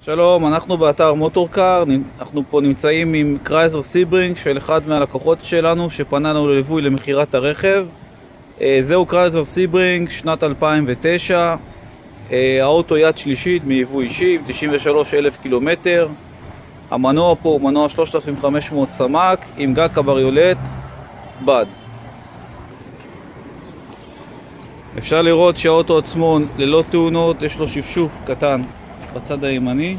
שלום, אנחנו באתר מוטורקאר, אנחנו פה נמצאים עם קרייזלר סייברינג של אחד מהלקוחות שלנו שפנה לנו לליווי למכירת הרכב. זהו קרייזלר סייברינג שנת 2009, האוטו יד שלישית מיבוא אישי, 93,000 קילומטר. המנוע פה הוא מנוע 3500 סמ"ק עם גג קבריולט בד. אפשר לראות שהאוטו עצמו ללא תאונות, יש לו שפשוף קטן בצד הימני.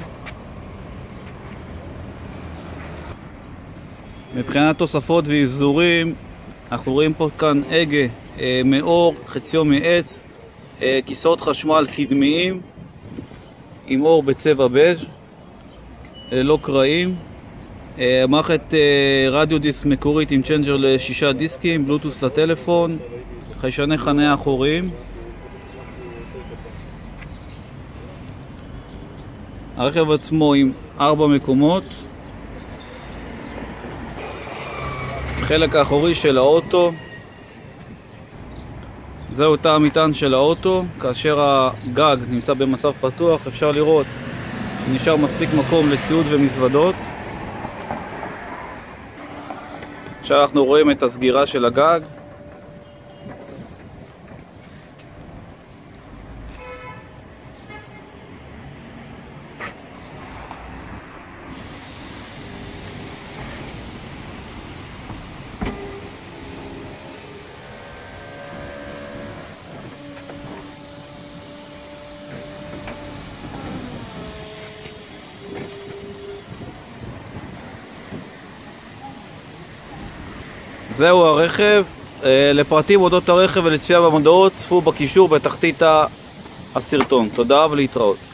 מבחינת תוספות ואבזורים, אנחנו רואים פה כאן הגה מאור, חציו מעץ, כיסאות חשמל קדמיים עם אור בצבע בז' ללא קרעים, מערכת רדיו דיסק מקורית עם צ'יינג'ר ל6 דיסקים, בלוטוס לטלפון, חיישני חניה אחוריים. הרכב עצמו עם 4 מקומות. חלק האחורי של האוטו, זהו תא המטען של האוטו. כאשר הגג נמצא במצב פתוח אפשר לראות שנשאר מספיק מקום לציוד ומזוודות. עכשיו אנחנו רואים את הסגירה של הגג. זהו הרכב. לפרטים אודות הרכב ולצפייה במודעות צפו בקישור בתחתית הסרטון. תודה ולהתראות.